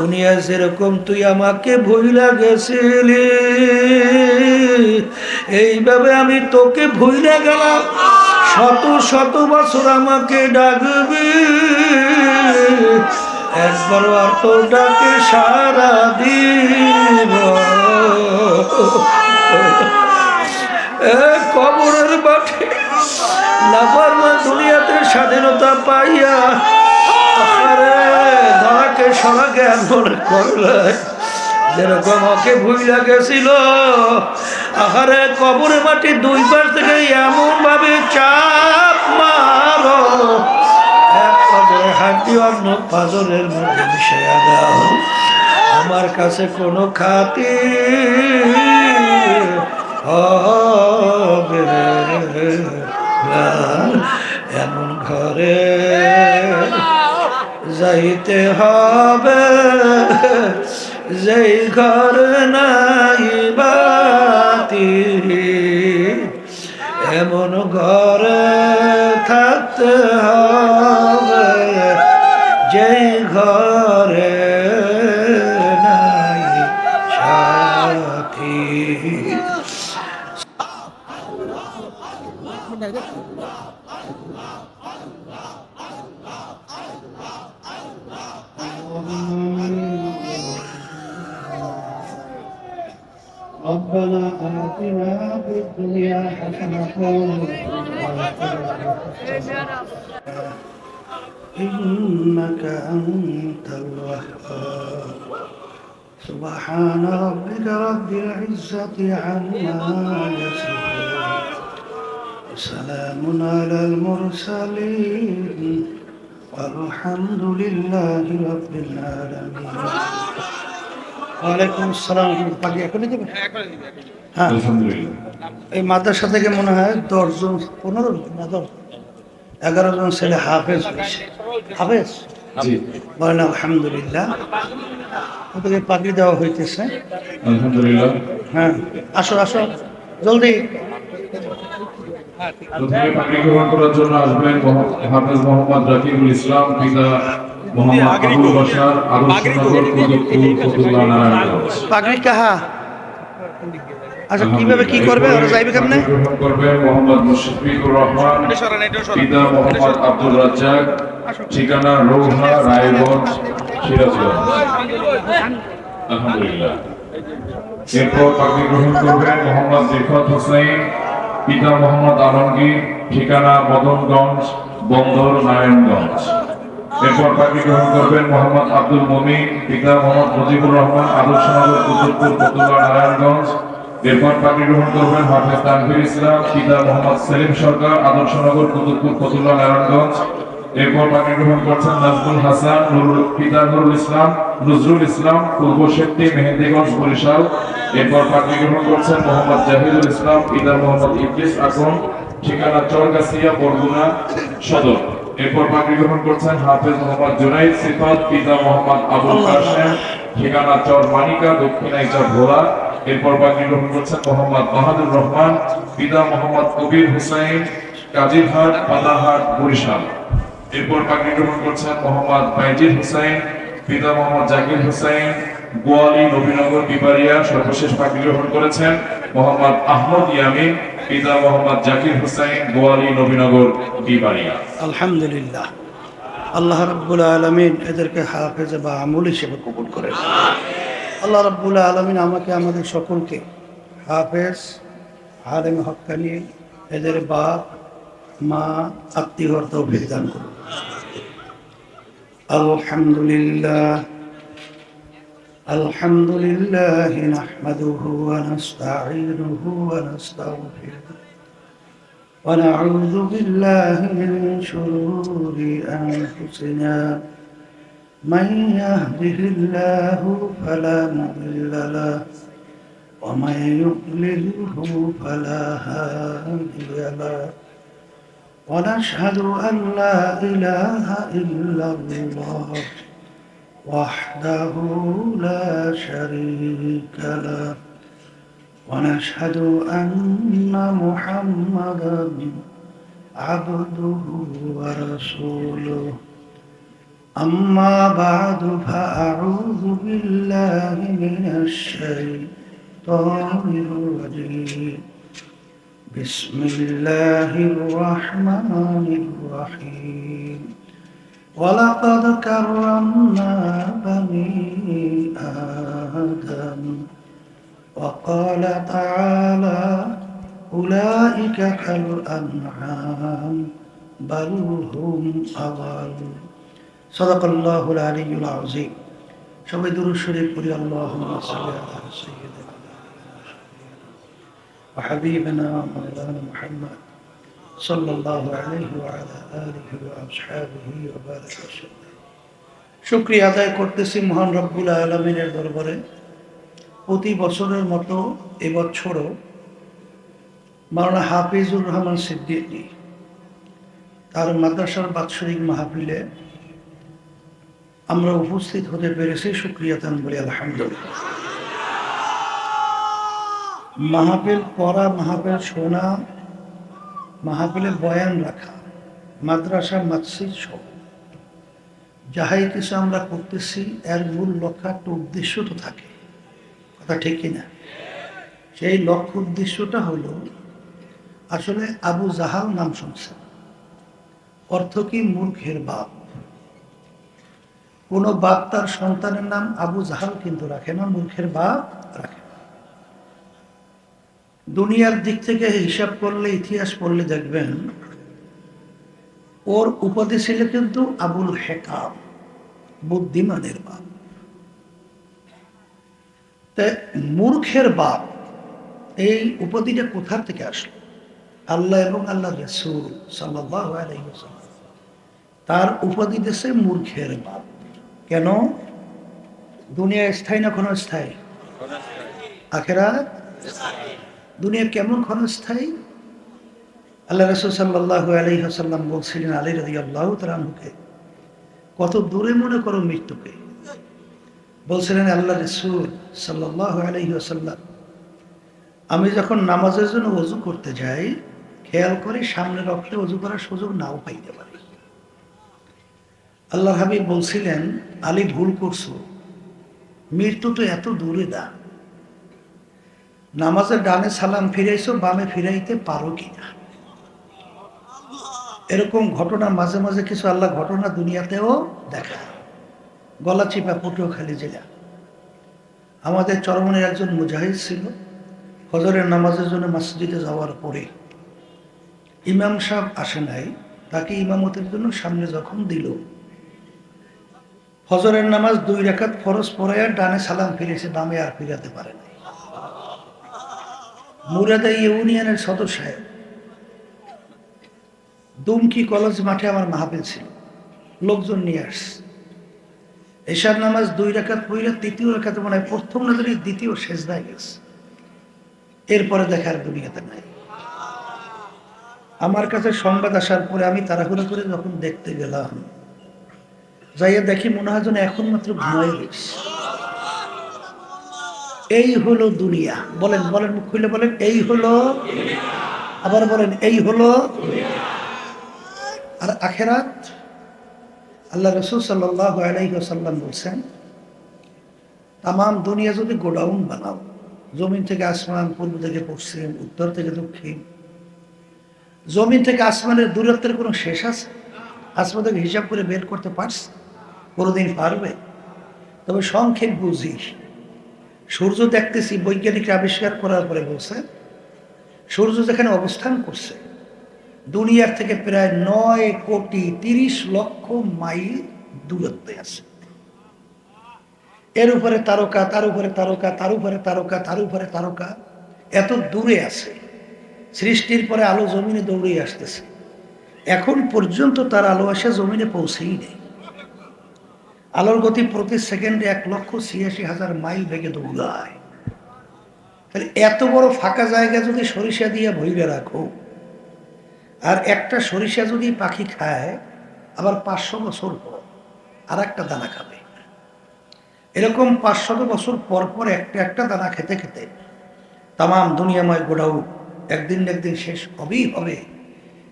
দুনিয়া যেরকম তুই আমাকে ভুইলা গেছিলি, এইভাবে আমি তোকে ভুইলা গেলাম। শত শত বছর আমাকে ডাকবি, একবারও আর তোর ডাকে সারা দিব। কবরের মাঠে নাফরমান দুনিয়াতে স্বাধীনতা পাইয়া ধরাকে সরা জ্ঞান মনে করলে যেরকম ওকে ভুইলা গেছিল, আহারে কবরে মাটি দুই পাশ থেকে এমন ভাবে চাপ মারো, এক পাজরে হাঁটি অন্য পাজরের মধ্যে মিশিয়ে দাও। আমার কাছে কোনো খাতি হবে না, এমন ঘরে যাইতে হবে যেই ঘর নাই বাতি, এমন ঘরে থাকতে হবে যেই ঘরে নাই সাথী। ربنا آتنا في الدنيا حسنة إنك أنت الوهاب سبحان ربك رب العزة عما يصفون وسلام على المرسلين والحمد لله رب العالمين। ওয়ালাইকুম আসসালাম। পাখি এখনই দেবে? হ্যাঁ, এই মাদ্রাসা থেকে মনে হয় 10 জন 15 না 11 জন ছেলে হাফেজ হয়েছে। হাফেজ বলেন আলহামদুলিল্লাহ। ওদেরকে পাখি দেওয়া হইতেছে আলহামদুলিল্লাহ। হ্যাঁ, আসো আসো জলদি। পাখি গ্রহণ করার জন্য আসবেন হাফেজ মোহাম্মদ রাকিবুল ইসলাম, পিতা মোহাম্মদ আবুল বাশার, আদর্শনগর কুতুবপুর, ফতুল্লাহ নারায়ণগঞ্জ। পাগড়ি কাহা? আচ্ছা, কিভাবে কি করবে? ওরা যাইবে কেমনে? গ্রহণ করবেন মোহাম্মদ মুশফিকুর রহমান, পিতা মোহাম্মদ আব্দুল রাজ্জাক, ঠিকানা রৌহা, রায়গঞ্জ, সিরাজগঞ্জ। আলহামদুলিল্লাহ। এরপর পাগড়ি গ্রহণ করবেন মোহাম্মদ রিফাত হোসেন, পিতা মোহাম্মদ আলমগীর, ঠিকানা মদনগঞ্জ, বন্দর, নারায়ণগঞ্জ। এরপর পাগড়ি গ্রহণ করবেন মোহাম্মদ আব্দুল মুমিন, পিতা মোহাম্মদ মুজিবুর রহমান, আদর্শনগর, কুতুবপুর, ফতুল্লাহ, নারায়ণগঞ্জ। এরপর পাগড়ি গ্রহণ করবেন হাফেজ তানভীর ইসলাম, পিতা মোহাম্মদ সেলিম সরকার, আদর্শনগর, কুতুবপুর, ফতুল্লাহ, নারায়ণগঞ্জ। এরপর পাগড়ি গ্রহণ করছেন নাজমুল হাসান, পিতা নজরুল ইসলাম, পূর্ব সেপ্তি, মেহেন্দিগঞ্জ, বরিশাল। এরপর পাগড়ি গ্রহণ করছেন মোহাম্মদ জাহিদুল ইসলাম, পিতা মোহাম্মদ ইদ্রিস আকন, ঠিকানা চরগাছিয়া, বরগুনা সদর। এরপর পাগড়ি গ্রহণ করছেন হাফেজ মোহাম্মদ জুনাইদ সিফাত, পিতা মোহাম্মদ আবুল কাশেম, ঠিকানা চর মানিকা, দক্ষিণাইচর, ভোলা। এরপর পাগড়ি গ্রহণ করছেন মোহাম্মদ মাহাদুর রহমান, পিতা মোহাম্মদ কবির হুসাইন, কাজীরহাট, পাতাহাট, বরিশাল। এরপর পাগড়ি গ্রহণ করছেন মোহাম্মদ বাইজিদ হুসাইন, পিতা মোহাম্মদ জাকির হুসাইন, গোয়ালি, নবীনগর, বিবারিয়া। সর্বশেষ পাগড়ি গ্রহণ করেছেন মোহাম্মদ আহমদ ইয়ামিন, পিতা মোহাম্মদ জাকির হুসাইন, গোয়ালি, নবীনগর, বিবারিয়া। আলহামদুলিল্লাহ। আল্লাহ রাব্বুল আলামিন এদেরকে হাফেজ বা আমল হিসেবে কবুল করেন। আল্লাহ রাব্বুল আলামিন আমাকে আমাদের সকলকে হাফেজ, আলেম হক্কানি, এদের বাপ মা আত্মীয়র তৌফিক দান করুন। আলহামদুলিল্লাহ আলহামদুলিল্লাহ নাহমাদুহু ওয়া নাস্তাঈনুহু ওয়া নাস্তাগফিরুহু ওয়া নাউযু বিল্লাহি মিন শুরুরি আনফুসিনা মান ইয়াহদিহিল্লাহু ফালা মুদিল্লা লাহু ওয়া মান ইউদ্লিলহু ফালা হাদিয়া লাহু ونشهد أن لا إله إلا الله وحده لا شريك له ونشهد أن محمدا عبده ورسوله أما بعد فأعوذ بالله من الشيطان الرجيم بسم الله الرحمن الرحيم ولقد كرمنا بني آدم وقال تعالى أولئك كالأنعام بل هم أضل صدق الله العلي العظيم সবাই দুরূদ শরীফ পড়ি আল্লাহুম্মা সাল্লি আলা সাইয়্যিদিনা ওয়া হাবিবিনা মাওলানা মুহাম্মদ সাল্লাল্লাহু আলাইহি ওয়া আলা আলিহি ওয়া আসহাবিহি ওয়া বারাক ওয়াসাল্লাম। শুকরিয়া আদায় করতেছি মহান রব্বুল আলামিনের দরবারে। প্রতি বছরের মতো এবছরও মাওলানা হাফিজুর রহমান সিদ্দিকী তার মাদ্রাসার বাৎসরিক মাহফিলে আমরা উপস্থিত হতে পেরেছি, শুকরিয়া তান বলি আলহামদুলিল্লাহ। মাহফিল পড়া, মাহফিল শোনা, মাহফিলে বয়ান রাখা, মাদ্রাসা মসজিদ সহ যাহাই কিছু আমরা করতেছি এর মূল লক্ষ্য একটা উদ্দেশ্য তো থাকে, কথা ঠিক কিনা? সেই লক্ষ্য উদ্দেশ্যটা হলো, আসলে আবু জাহাল নাম শুনছেন, অর্থ কি? মূর্খের বাপ। কোন বাপ তার সন্তানের নাম আবু জাহাল কিন্তু রাখে না, মূর্খের বাপ রাখে না। দুনিয়ার দিক থেকে হিসাব করলে, ইতিহাস পড়লে দেখবেন ওর উপাধি ছিল কিন্তু আবুল হেকাম, বুদ্ধিমানের বাপ। তাই মূর্খের বাপ এই উপাধিটা কোথা থেকে আসলো? আল্লাহ এবং আল্লাহ রাসূল সাল্লাল্লাহু আলাইহি ওয়াসাল্লাম তার উপাধি দিয়েছে মূর্খের বাপ। কেন? দুনিয়া স্থায়ী না ক্ষণস্থায়ী? আখিরাত দুনিয়া কেমন ক্ষণস্থায়ী? আল্লাহ রাসূল সাল্লাল্লাহু আলাইহি ওয়াসাল্লাম বলছিলেন আলী রাদিয়াল্লাহু তাআলা আনহুকে, কত দূরে মনে করো মৃত্যুকে। বলছিলেন আল্লাহ রাসূল সাল্লাল্লাহু আলাইহি ওয়াসাল্লাম, আমি যখন নামাজের জন্য ওযু করতে যাই, খেয়াল করি সামনে রাখলে ওযু করার সুযোগ নাও পাইতে পারি। আল্লাহর হাবিব বলছিলেন, আলী ভুল করছো, মৃত্যু তো এত দূরে না, নামাজের ডানে সালাম ফিরাইছো, বামে ফিরাইতে পারো কিনা। এরকম ঘটনা মাঝে মাঝে কিছু আল্লাহ ঘটনা দুনিয়াতেও দেখা। গলাচিপা পটুয়াখালী জেলা, আমাদের চরমনের একজন মুজাহিদ ছিল। ফজরের নামাজের জন্য মসজিদে যাওয়ার পরে ইমাম সাহেব আসে নাই, তাকে ইমামতের জন্য সামনে যখন দিল, ফজরের নামাজ 2 রাকাত ফরজ পড়াইয়া ডানে সালাম ফিরেছে, বামে আর ফিরাতে পারে নাই। মুরাদা ইউনিয়নের সদস্য সাহেব, দুমকি কলেজ মাঠে আমার মাহফিল ছিল, লোকজন নিয়ে আসছে। এশার নামাজ 2 রাকাত পড়লে 3য় রাকাতে মনে হয় প্রথম নজরে দ্বিতীয় সেজদায় গেছে, এরপরে দেখার দুনিয়াতে নাই। আমার কাছে সংবাদ আসার পরে আমি তাড়াহুড়ো করে যখন দেখতে গেলাম, যাইয়া দেখি মনে হয় যেন এখন মাত্র ঘুমাই গেছে। এই হলো দুনিয়া। বলেন বলেন, মুখ খুলে বলেন, এই হলো। আবার বলেন, এই হলো। আর আখিরাত, আল্লাহ রাসূল সাল্লাল্লাহু আলাইহি ওয়াসাল্লাম বলছেন, তাম দুনিয়া যদি গোডাউন বানাও, জমিন থেকে আসমান, পূর্ব থেকে পশ্চিম, উত্তর থেকে দক্ষিণ, জমিন থেকে আসমানের দূরত্বের কোনো শেষ আছে? আসমান থেকে হিসাব করে বের করতে পারছে? কোনোদিন পারবে? তবে সংক্ষেপ বুঝি, সূর্য দেখতেছি, বৈজ্ঞানিকরা আবিষ্কার করার পরে বলছে, সূর্য যেখানে অবস্থান করছে দুনিয়ার থেকে প্রায় 9,30,00,000 মাইল দূরত্বে আছে। এর উপরে তারকা, তার উপরে তারকা, তার উপরে তারকা, তার উপরে তারকা, এত দূরে আছে। সৃষ্টির পরে আলো জমিনে দৌড়ে আসতেছে, এখন পর্যন্ত তার আলো আসে জমিনে পৌঁছেই নেই। আলোর গতি প্রতি সেকেন্ডে 1,86,000 মাইল বেগে দৌড়ায়। তাহলে এত বড় ফাঁকা জায়গা যদি সরিষা দিয়ে ভইরে রাখো, আর একটা সরিষা যদি পাখি খায়, আবার 500 বছর পর আর একটা দানা খাবে। এরকম 500 বছর পর পর একটা একটা দানা খেতে খেতে তাম দুনিয়াময় গোডাউ একদিন একদিন শেষ হবেই হবে।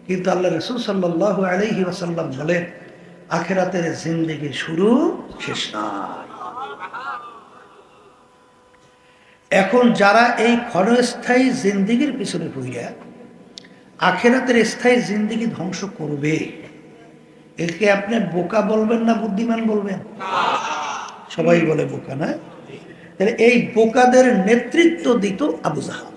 কিন্তু আল্লাহ রাসূল সাল্লাল্লাহু আলাইহি ওয়াসাল্লাম বলেন, আখেরাতের জিন্দেগি শুরু শেষ নাই। এখন যারা এই ক্ষণস্থায়ী জিন্দেগির পিছনে ঘুরে আখেরাতের স্থায়ী জিন্দেগি ধ্বংস করবে, একে আপনি বোকা বলবেন না বুদ্ধিমান বলবেন? সবাই বলে বোকা, না? তাহলে এই বোকাদের নেতৃত্ব দিত আবু জাহাল।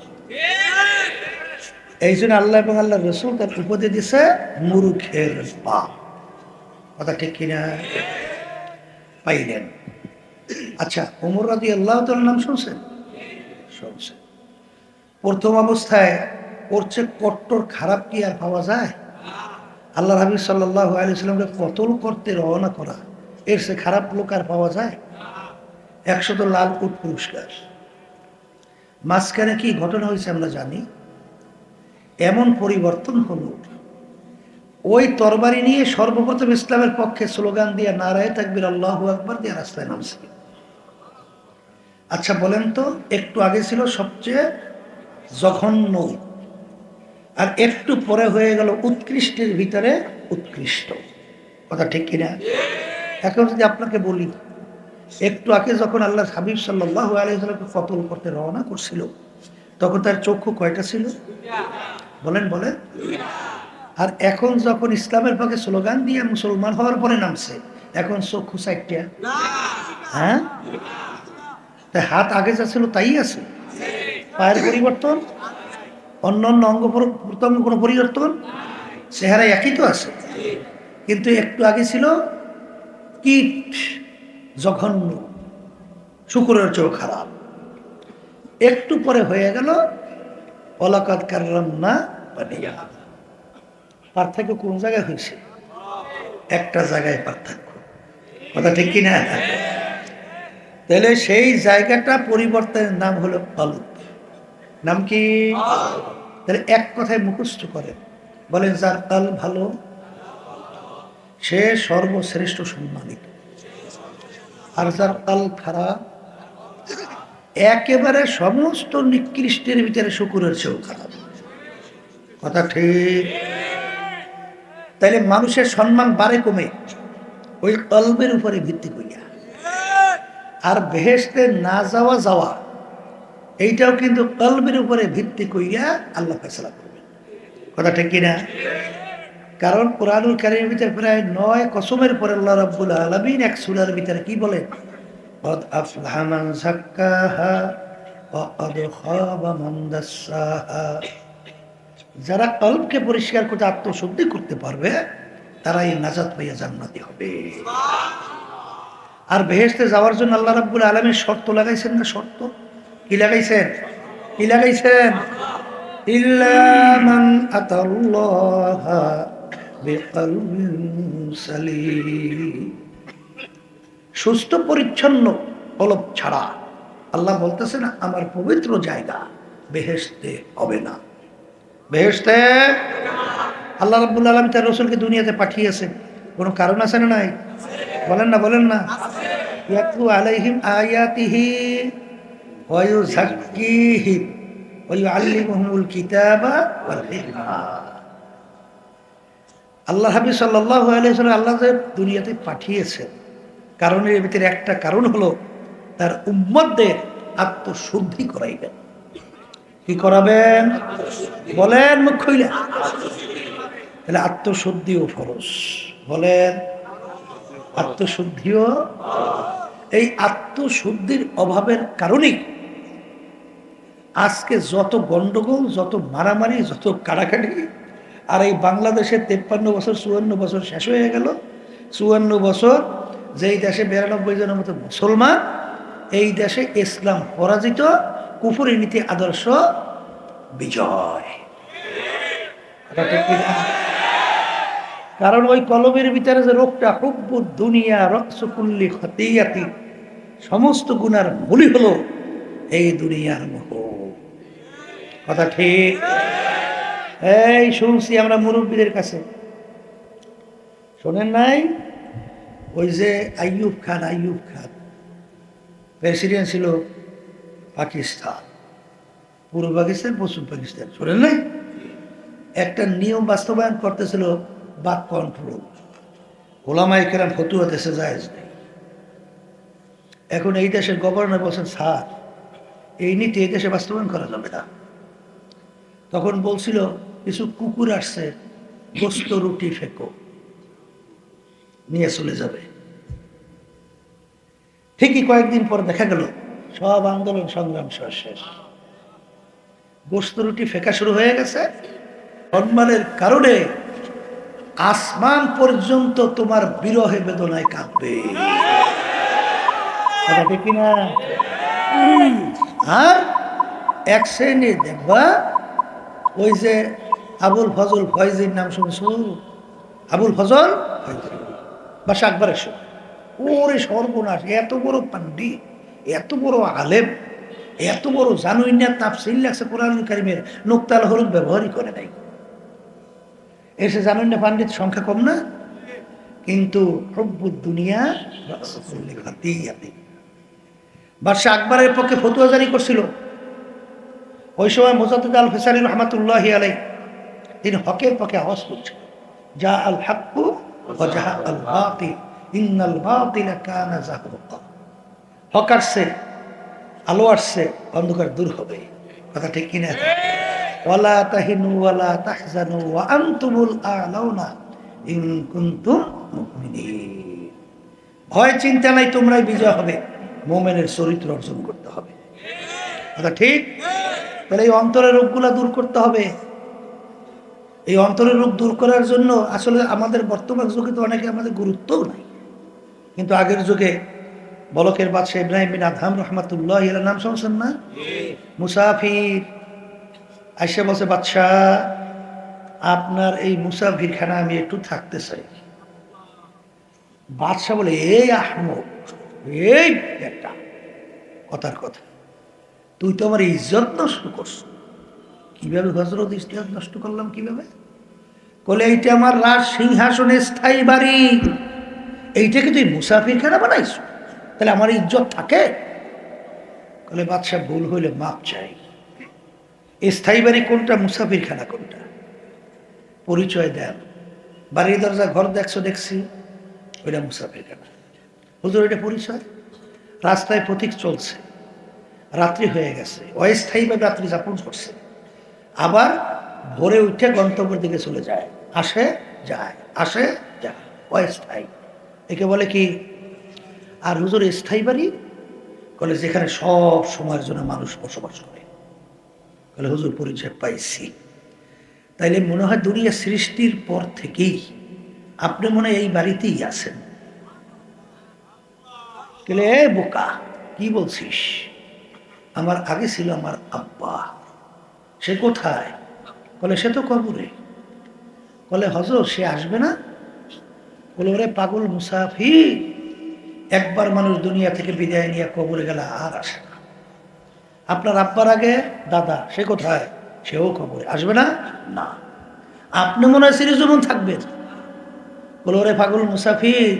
এই জন্য আল্লাহ এবং আল্লাহ রসুল তার উপদে দিছে মূর্খের বাপ। কথা ঠিক কিনা? পাইলেন? আচ্ছা, ওমর রাদিয়াল্লাহু তাআলার নাম শুনছেন? শুনছেন। প্রথম অবস্থায় ওর চেয়ে কট্টর খারাপ কি আর পাওয়া যায়? আল্লাহ হাবিব সাল্লাল্লাহু আলাইহি ওয়াসাল্লামকে কতল করতে রওনা করা, এর চেয়ে খারাপ লোক আর পাওয়া যায়? 100 লাল উট পুরস্কার। মাঝখানে কি ঘটনা হয়েছে আমরা জানি। এমন পরিবর্তন হলো, ওই তরবারি নিয়ে সর্বপ্রথম ইসলামের পক্ষে স্লোগান দিয়ে নারায়ে তাকবীর আল্লাহু আকবার দিয়ে রাস্তায় নামছে। আচ্ছা বলেন তো, একটু আগে ছিল সবচেয়ে জঘন্য, আর একটু পরে হয়ে গেল উৎকৃষ্টের ভিতরে উৎকৃষ্ট। কথা ঠিক কিনা? এখন যদি আপনাকে বলি, একটু আগে যখন আল্লাহ হাবিব সাল্লাল্লাহু আলাইহি ওয়াসাল্লামকে কতল করতে রওনা করছিল, তখন তার চক্ষু কয়টা ছিল? বলেন বলেন। আর এখন যখন ইসলামের পক্ষে স্লোগান দিয়ে মুসলমান হওয়ার পরে নামছে, এখন চক্ষু 4টা। হ্যাঁ, তাই হাত আগে যা ছিল তাই আছে? পায়ের পরিবর্তন, অন্য অন্য অঙ্গ প্রত্যঙ্গ কোনো পরিবর্তন? চেহারা একই তো আছে, কিন্তু একটু আগে ছিল কীট, জঘন্য, শুকুরের চেয়েও খারাপ। একটু পরে হয়ে গেল ওয়ালাকাদ কাররামনা বানি আদম। পার্থক্য কোন জায়গায় হয়েছে? একটা জায়গায় পার্থক্য। কথা ঠিক কিনা? তাহলে সেই জায়গাটা পরিবর্তনের নাম হলো কলব। নাম কি? তাহলে এক কথায় মুখস্থ করেন, বলেন যার কাল ভালো সে সর্বশ্রেষ্ঠ সম্মানিত, আর যার কাল খারাপ একেবারে সমস্ত নিকৃষ্টের ভিতরে শুকুরের চেয়েও খারাপ। কথা ঠিক? তাইলে মানুষের সম্মান বাড়ে কমে ওই কলবের উপরে ভিত্তি করিয়া। আর বেহেশতে না যাওয়া যাওয়া এইটাও কিন্তু কলবের উপরে ভিত্তি করিয়া আল্লাহ ফয়সালা করবেন। কথা ঠিক কিনা? কারণ কুরআনুল কারীমের ভিতরে প্রায় 9 কসমের পরে আল্লাহ রাব্বুল আলামিন এক সূরার ভিতরে কি বলেন? কদ আফলাহা মান যাক্কাহা ওয়া কদ খাবা মান দাসসাহা। যারা কলবকে পরিষ্কার করতে আত্মশুদ্ধি করতে পারবে তারাই নাজাত পাইয়া জান্নাতি হবে। আর বেহেশতে যাওয়ার জন্য আল্লাহ রাব্বুল আলামিন শর্ত লাগাইছেন না? শর্ত কি লাগাইছেন? কি লাগাইছেন? ইল্লা মান আতাল্লাহা বিকলবিন সালিম। সুস্থ পরিচ্ছন্ন কলব ছাড়া আল্লাহ বলতেছেন আমার পবিত্র জায়গা বেহেশতে হবে না। বেহেশতে আল্লাহ রাব্বুল আলামিন তার রাসূলকে দুনিয়াতে পাঠিয়েছেন, কোনো কারণ আছে না নাই? বলেন না, বলেন না। ইয়াতলু আলাইহিম আয়াতিহি ওয়া ইউযাক্কিহিম ওয়া ইউআল্লিমুহুমুল কিতাবা ওয়াল হিকমা। আল্লাহ হাবিব সাল্লাল্লাহু আলাইহি ওয়াসাল্লাম আল্লাহ যে দুনিয়াতে পাঠিয়েছেন, কারণের ভিতরে একটা কারণ হলো তার উম্মতদের আত্মশুদ্ধি করাইবেন। কি করাবেন? বলেন মুখ খুইলা। তাহলে আত্মশুদ্ধিও ফরজ। বলেন আত্মশুদ্ধিও। এই আত্মশুদ্ধির অভাবের কারণেই আজকে যত গন্ডগোল, যত মারামারি, যত কাড়াকাড়ি। আর এই বাংলাদেশে 53 বছর 54 বছর শেষ হয়ে গেল। 54 বছর যেই দেশে 92 জনের মতো মুসলমান, এই দেশে ইসলাম পরাজিত, কুফরি নীতি আদর্শ বিজয়। কারণ ওই কলবের ভিতরে যে রোগটা, হুব্বুদ দুনিয়া রাসু কুল্লি খতিয়াতি, সমস্ত গুনার মূলই হলো এই দুনিয়ার মোহ। কথা ঠিক? এই শুনছি আমরা মুরব্বীদের কাছে, শোনেন নাই? ওই যে আইয়ুব খান প্রেসিডেন্ট ছিল পাকিস্তান, পূর্ব পাকিস্তান, পশ্চিম পাকিস্তান, শোনেন নাই? একটা নিয়ম বাস্তবায়ন করতেছিল বাক কন্ট্রোল। ওলামায়ে কেরাম ফতুয়া দেশে জায়েজ নেই। এখন এই দেশের গভর্নর বলছেন স্যার এই নীতি এই দেশে বাস্তবায়ন করা যাবে না। তখন বলছিল কিছু কুকুর আসছে, গোস্ত রুটি ফেঁকো, নিয়ে চলে যাবে। ঠিকই কয়েকদিন পর দেখা গেল সব আন্দোলন সংগ্রাম শেষ, গোস্ত রুটি ফেঁকা শুরু হয়ে গেছে। সম্মানের কারণে আসমান পর্যন্ত তোমার বিরহে বেদনায় কাঁদবে, কথা ঠিক কিনা? আর এক শ্রেণী দেখবা ওই যে আবুল ফজল ফয়জির নাম শুনছো? আবুল ফজল বাসা আকবরের সব, ওরে সর্বনাশ! এত বড় পান্ডি, এত বড় আলেম, এত বড় জানুই না, তাফসীর লাগছে কোরআনুল কারীমের, নুকতাল হরফ ব্যবহারই করে নাই। এসে জানুই না পান্ডিত সংখ্যা কম না, কিন্তু হুব্বুদ দুনিয়া রাসূলুল্লাহ খাতিয়াতি বাদশা আকবরের পক্ষে ফতোয়া জারি করছিল। ওই সময় মুজাদ্দিদ আল ফিসারি রহমাতুল্লাহি আলাইহি তিনি হকের পক্ষে আওয়াজ করছেন, যা আল হাক্কু ওয়া জাহা আল বাতিল ইন্নাল বাতিলা কানা যাহুকা। হক আসছে, আলো আসছে, অন্ধকার দূর হবে, কথা ঠিক কিনা? ওয়ালা তাহিনু ওয়ালা তাহজানু ওয়া আনতুমুল আ'লাউনা ইন কুনতুম মুমিনিন। ভয় চিন্তা নাই, তোমরাই বিজয় হবে, মুমিনের চরিত্র অর্জন করতে হবে, কথা ঠিক? তাহলে এই অন্তরের রোগগুলা দূর করতে হবে। এই অন্তরের রোগ দূর করার জন্য আসলে আমাদের বর্তমান যুগে তো অনেকে আমাদের গুরুত্বও নাই, কিন্তু আগের যুগে বলকের বাদশাহ ইব্রাহিম বিন আদহাম রহমাতুল্লাহ এর নাম শুনছেন না? মুসাফির আইসা বলছে, বাদশাহ আপনার এই মুসাফির খানা আমি একটু থাকতে চাই। বাদশাহ বলে, এই আহমদ, এই বেটা, কথার কথা, তুই তো আমার ইজ্জত নষ্ট করছ। কিভাবে হযরত ইজ্জত নষ্ট করলাম কিভাবে? বলে, এইটা আমার রাজ সিংহাসনের স্থায়ী বাড়ি, এইটাকে তুই মুসাফির খানা বানাইছ, তাহলে আমার ইজ্জত থাকে? বলে, বাদশাহ ভুল হইলে মাপ চাই, স্থায়ী বাড়ি কোনটা, মুসাফির খানা কোনটা, পরিচয় দেন। বাড়ির দরজা ঘর দেখছো, দেখছি, ওইটা মুসাফির খানা। হুজুর এটা পরিচয়? রাস্তায় পথিক চলছে, রাত্রি হয়ে গেছে, অস্থায়ীভাবে রাত্রি যাপন করছে, আবার ভোরে উঠে গন্তব্যের দিকে চলে যায়, আসে যায়, আসে যায়, অস্থায়ী, একে বলে কি? আর হুজুর স্থায়ী বাড়ি? বলে, যেখানে সব সময়ের জন্য মানুষ বসবাস করে। বলে, হুজুর পরিচয় পাইছি। তাইলে মনে হয় দুনিয়া সৃষ্টির পর থেকেই আপনি মনে হয় এই বাড়িতেই আছেন। বলে, এ বোকা, কি বলছিস? আমার আগে ছিল আমার আব্বা, সে কোথায়? বলে, সে তো কবরে। বলে, হযরত সে আসবে না? বলে, ওরে পাগল মুসাফির, একবার মানুষ দুনিয়া থেকে বিদায় নিয়ে কবরে গেলে আর আসে না। আপনার আব্বার আগে দাদা, সে কোথায়? সেও কবরে, আসবে না? না। আপনি মনে হয় চিরজীবন থাকবেন। বলে, ওরে পাগল মুসাফির,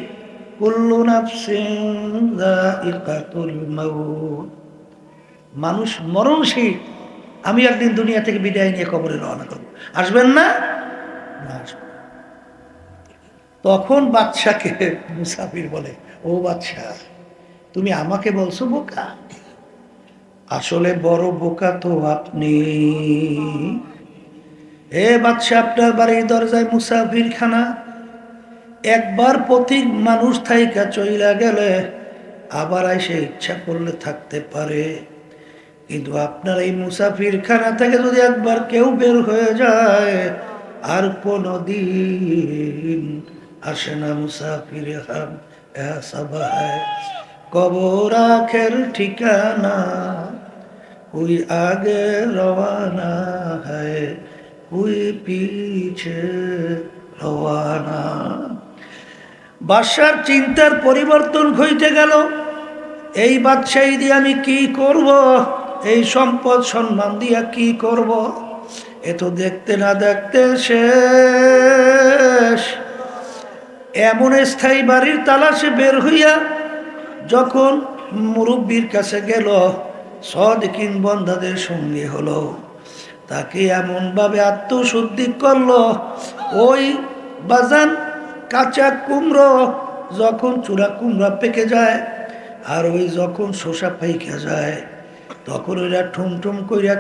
কুল্লু নাফসিন যায়িকাতুল মাউত, মানুষ মরণশীল, আমি একদিন দুনিয়া থেকে বিদায় নিয়ে কবরে রওনা করবো, আসবেন না? না, আসবেন। তখন বাদশাকে মুসাফির বলে, ও বাদশাহ, তুমি আমাকে বলছো বোকা? আসলে বড় বোকা তো আপনি। এ বাদশাহ, আপনার বাড়ির দরজায় মুসাফির খানা, একবার পথিক মানুষ থাইকা চইলা গেলে আবার এসে ইচ্ছা করলে থাকতে পারে, কিন্তু আপনার এই মুসাফির খানা থেকে যদি একবার কেউ বের হয়ে যায় আর কোনদিন আসে না। মুসাফির হাম এহসাব হ্যায় কবর আখের ঠিকানা, কোই আগে রওয়ানা হ্যায় কোই পিছে রওয়ানা। বাদশার চিন্তার পরিবর্তন ঘটে গেল। এই বাদশাহী দিয়ে আমি কি করব? এই সম্পদ সম্মান দিয়া কি করব? এ তো দেখতে না দেখতে শেষ। এমন স্থায়ী বাড়ির তালাশে বের হইয়া যখন মুরব্বীর কাছে গেল, সাদিকিন বান্দাদের সঙ্গে হলো, তাকে এমনভাবে আত্মশুদ্ধি করলো, ওই বাজান কাঁচা কুমড়ো যখন চূড়া কুমড়া পেকে যায় আর ওই যখন শসা পাইকা যায় তখন ওইটা ঠুমঠুম কইরা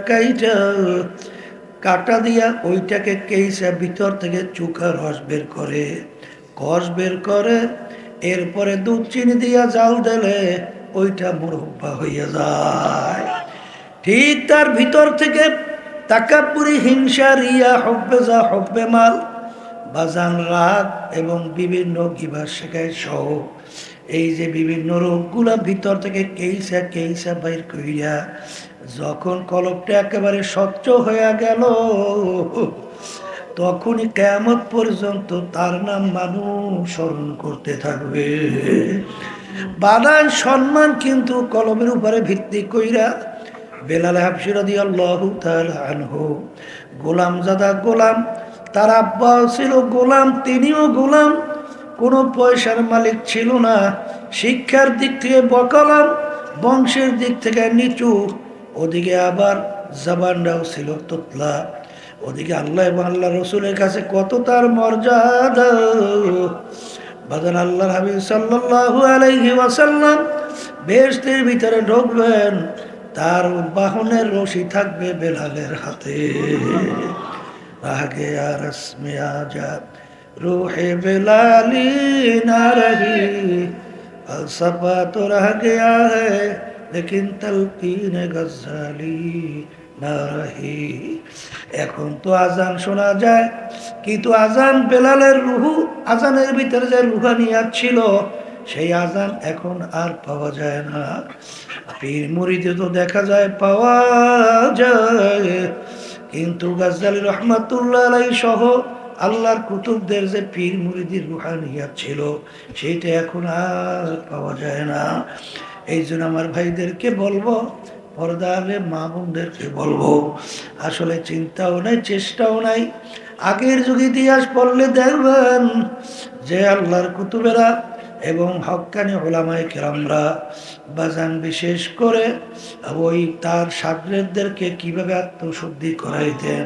কাটা দিয়া ওইটাকে কেইসা ভিতর থেকে চুকা রস বের করে, কষ বের করে, এরপরে দুধ চিনি দিয়া জাল দিলে ওইটা মুরব্বা হইয়া যায়। ঠিক তার ভিতর থেকে তাকাব্বুরি, হিংসা, রিয়া, হব্বে যা হব্বে মাল, বাজান, রাগ এবং বিভিন্ন গিবা শেখায় সহ এই যে বিভিন্ন রোগগুলা ভিতর থেকে কেইসা কেইসা বাইর করিয়া যখন কলবটা একেবারে স্বচ্ছ হয়ে গেল তখনই কিয়ামত পর্যন্ত তার নাম মানুষ স্মরণ করতে থাকবে। বানান সম্মান কিন্তু কলমের উপরে ভিত্তি কইরা বেলাল হাবশী রাদিয়াল্লাহু তাআলা আনহু, গোলাম জাদা গোলাম, তার আব্বা ছিল গোলাম, তিনিও গোলাম, কোনো পয়সার মালিক ছিল না, শিক্ষার দিক থেকে বকালাম, বংশের দিক থেকে নিচু, ওদিকে আবার জবানটাও ছিল তোতলা, ওদিকে আল্লাহ এবং আল্লাহ রসুলের কাছে কত তার মর্যাদা। বাজান আল্লাহর হাবিব সাল্লাল্লাহু আলাইহি ওয়াসাল্লাম বেহেশতের ভিতরে ঢুকবেন, তার বাহনের রশি থাকবে বেলালের হাতে। আগে আর রসমে আজাদ রূহে বেলালি না রহি, ফলসফা তো রহ গয়া হ্যায় লেকিন তলকিন গজ্জালি না রহি। এখন তো আজান শোনা যায়, কিন্তু আজান বেলালের রুহু, আজানের ভিতরে যে রুহানিয়াত ছিল সেই আজান এখন আর পাওয়া যায় না। পীর মুরিদে তো দেখা যায় পাওয়া যায়, কিন্তু গাজ্জালী রহমাতুল্লাহ আলাইহি সহ আল্লাহর কুতুবদের যে পীর মুরিদির রুহানিয়াত ছিল সেইটা এখন আর পাওয়া যায় না। এই জন্য আমার ভাইদেরকে বলবো, পর্দারে মা বোনদেরকে বলবো, আসলে চিন্তাও নাই, চেষ্টাও নাই। আগের যুগ ইতিহাস পড়লে দেখবেন যে আল্লাহর কুতুবেরা এবং হক্কানি ওলামায়ে কেরামরা বাজান বিশেষ করে ওই তার শাগরেদদেরকে কিভাবে আত্মশুদ্ধি করাইতেন,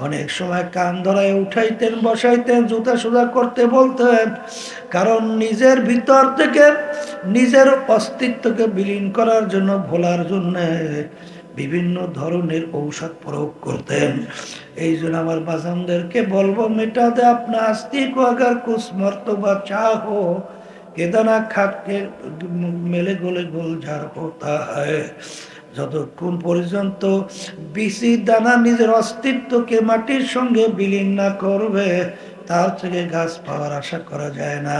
অনেক সময় কান ধরায় উঠাইতেন, বসাইতেন, জুতা সোজা করতে বলতেন, কারণ নিজের ভিতর থেকে নিজের অস্তিত্বকে বিলীন করার জন্য, ভোলার জন্য বিভিন্ন ধরনের ঔষধ প্রয়োগ করতেন। এই জন্য আমার বাজানদেরকে বলবো, মেটা দে আপনা আস্তিক আগার কুছ মর্তবা চাহো, কেদানা খাটকে মেলে গোলে গোলঝার হতা হয়। যতক্ষণ পর্যন্ত বিসি দানা নিজের অস্তিত্বকে মাটির সঙ্গে বিলীন না করবে তার থেকে গাছ পাওয়ার আশা করা যায় না।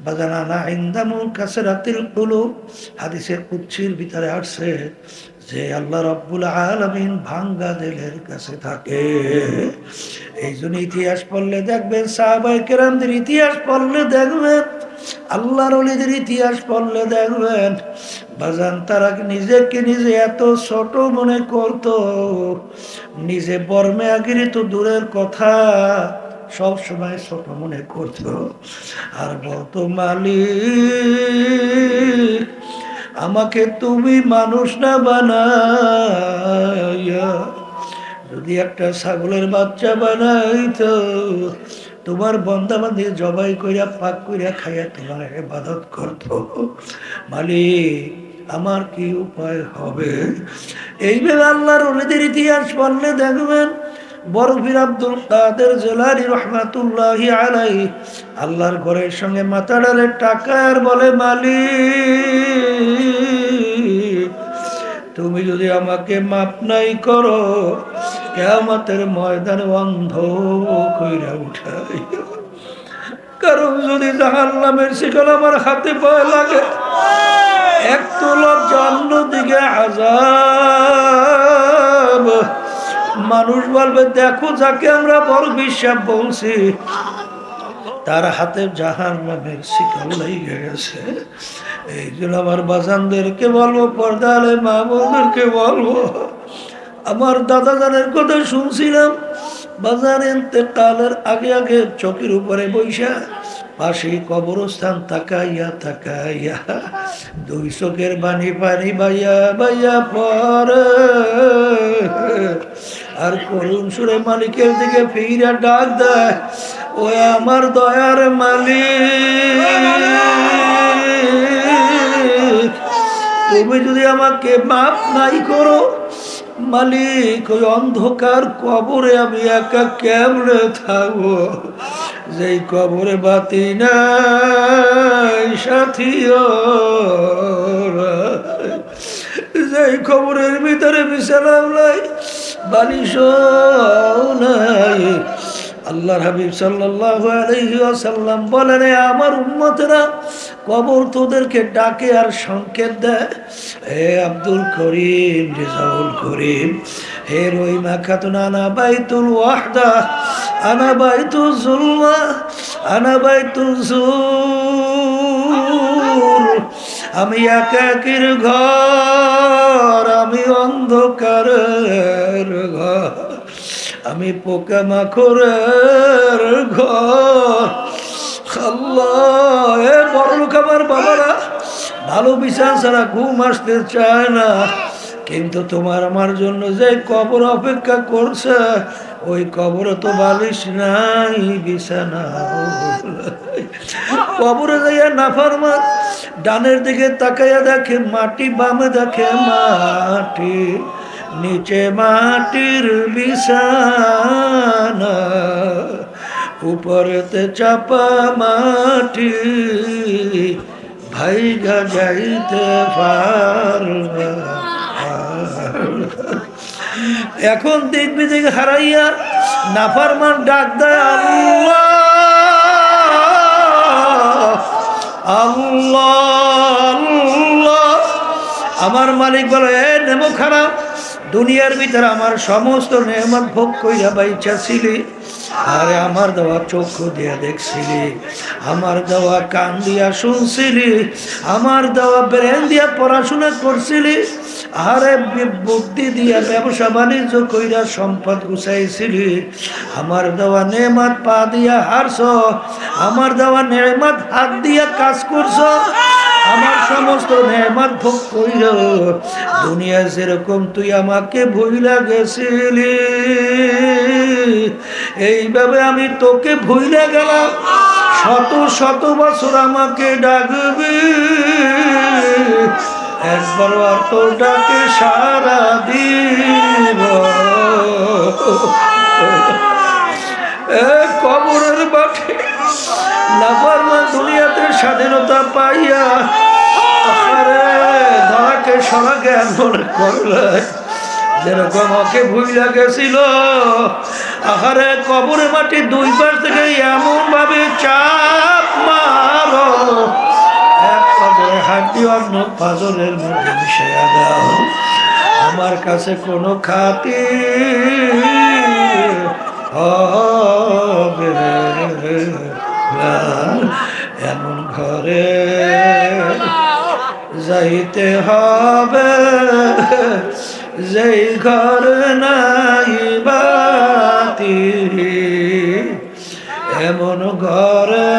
বাজানা না ইন্দামুল কাসরাতিল কুলুব, হাদিসের কুদসির ভিতরে আসছে যে আল্লাহ রাব্বুল আলামিন ভাঙ্গা দিলের কাছে থাকে। এই জন্য ইতিহাস পড়লে দেখবেন, সাহাবায়ে কেরামদের ইতিহাস পড়লে দেখবেন, আল্লাহর ওলিদের ইতিহাস পড়লে দেখবেন বাজান তারা নিজেকে নিজে এত ছোট মনে করত, নিজে বর্মে আগিরি তো দূরের কথা, সব সময় ছোট মনে করত আর বলতো, মালিক আমাকে তুমি মানুষ না বানাইয়া যদি একটা ছাগলের বাচ্চা বানাইতো, তোমার বন্দাবান্দি জবাই কইরা পাক কইরা খাইয়া তোমার ইবাদত করত, মালিক আমার কি উপায় হবে? এইভাবে আল্লাহর ওলিদের ইতিহাস পড়লে দেখবেন বড় পীর আব্দুল কাদের জিলানী রহমাতুল্লাহি আলাইহি আল্লাহর ঘরের সঙ্গে মাথা ডালে টাকা আর বলে, মালিক তুমি যদি আমাকে মাপ নাই করো, কিয়ামতের ময়দানে অন্ধ কইরা উঠাই, কারণ যদি জাহান্নামের শিকল আমার হাতে পায়ে লাগে, এক তো লজ্জা, অন্যদিকে আযাব। মানুষ বলবে, দেখো যাকে আমরা বড় বিশ্বাস বলছি তার হাতে জাহান্নামের শিকল লেগে গেছে। এই জন্য আমার বাজানদেরকে বলবো, পর্দালে মা বোনদেরকে বলবো, আমার দাদা জানের কথা শুনছিলাম, বাজার ইন্তেকালের আগে আগে চকির উপরে বৈশা পাশে কবরস্থান তাকাইয়া তাকাইয়া দুই চোখের বাণী পানি বাইয়া বাইয়া পরে আর করুণ সুরে মালিকের দিকে ফিরা ডাক দেয়, ও আমার দয়ার মালিক, তুমি যদি আমাকে মাফ নাই করো মালিক, ওই অন্ধকার কবরে আমি একা কেমনে থাকবো, যেই কবরে বাতি নাই সাথীও নাই, যেই কবরের ভিতরে বিছানাও নাই বালিশও নাই। আল্লাহর হাবিব সাল্লাল্লাহু আলাইহি ওয়াসাল্লাম বলেন, আমার উম্মতেরা কবর তোদেরকে ডাকে আর সংকেত দেয়, হে আব্দুল করিম, রেজাউল করিম, হে রহিমা খাতুন, আনা বাইতুল ওয়াহদা, আনা বাইতুল জুলমা, আনা বাইতুল জুর, আমি একাকির ঘর, আমি অন্ধকারের ঘর, আমি পোকামাকড়ের ঘর। আল্লাহ, এ বড়লোক আমার বাবারা ভালো বিছানা ছাড়া ঘুম আসতে চায় না, কিন্তু তোমার আমার জন্য যে কবর অপেক্ষা করছে, ওই কবরে তো বালিশ নাই, বিছানা। কবরে যাইয়া নাফরমান ডানের দিকে তাকাইয়া দেখে মাটি, বামে দেখে মাটি, নিচে মাটির বিছানা, উপরেতে চাপা মাটি, ভাইগা যাইতে পারবা। এখন দিক বিদিক হারাইয়া নাফরমান ডাক দেয়, আল্লাহ আল্লাহ আল্লাহ। আমার মালিক বলে, এ নেমো খারাপ, দুনিয়ার ভিতরে আমার সমস্ত নেয়ামত ভোগ কইরা বাইচা ছিলি, আরে আমার দেওয়া চক্ষু দিয়া দেখছিলি, আমার দেওয়া কান দিয়া শুনছিলি, আমার দেওয়া ব্রেন দিয়া পড়াশোনা করছিলি, আরে বুদ্ধি দিয়া ব্যবসা বাণিজ্য কইরা সম্পদ গুছাইছিলি, আমার দেওয়া নেয়ামত পা দিয়া হারছ, আমার দেওয়া নেয়ামত হাত দিয়া কাজ করছ, আমার সমস্ত নেয়ামত ভোগ কইর দুনিয়া যেরকম তুই আমাকে ভুইলা গেছিলি, এইভাবে আমি তোকে ভুইলা গেলাম, শত শত বছর আমাকে ডাকবি, একবার আর তোর ডাকে সারা দিব। কবরের মাঠে নাফরমান দুনিয়াতে স্বাধীনতা পাইয়া ধরাকে সরাকে মনে করলে, যেরকম ওকে ভুইলা গেছিল, আহারে কবরে মাটি দুই পাশ থেকে এমন ভাবে চাপ মারো, এক পাজরে হাড্ডি অন্য পাজরের মধ্যে মিশাইয়া দাও, আমার কাছে কোনো খাতি হবে না, এমন ঘরে যাইতে হবে যেই ঘর নাই বাতি, এমন ঘরে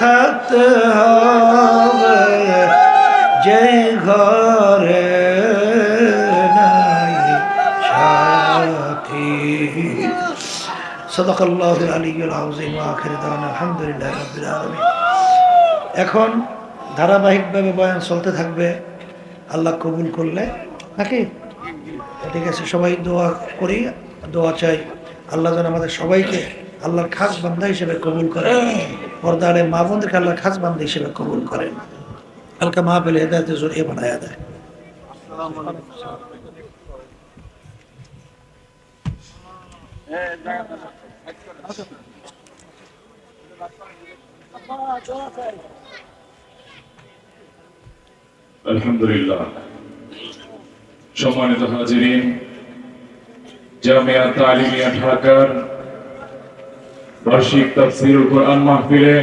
থাকতে হবে যেই ঘরে নাই সাথী। সাদাকাল্লাহুল আলিয়্যুল আযীম ওয়া আখিরু দাওয়ানা আলহামদুলিল্লাহি রাব্বিল আলামিন। এখন ধারাবাহিকভাবে বয়ান চলতে থাকবে, আল্লাহ কবুল করলে, নাকি? ঠিক আছে, সবাই দোয়া করি, দোয়া চাই, আল্লাহ যেন আমাদের সবাইকে আল্লাহর খাস বান্দা হিসেবে কবুল করেন, পর্দারে মা বোনদেরকে আল্লাহর খাস বান্দা হিসেবে কবুল করেন, হালকা মাহফিল হেদায়েতের জরিয়া বানায়া দেয়। আলহামদুলিল্লাহ। সম্মানিত হাজিরিন, জামিয়া তালিমিয়া ঢাকার বার্ষিক তাফসীরুল কোরআন মাহফিলে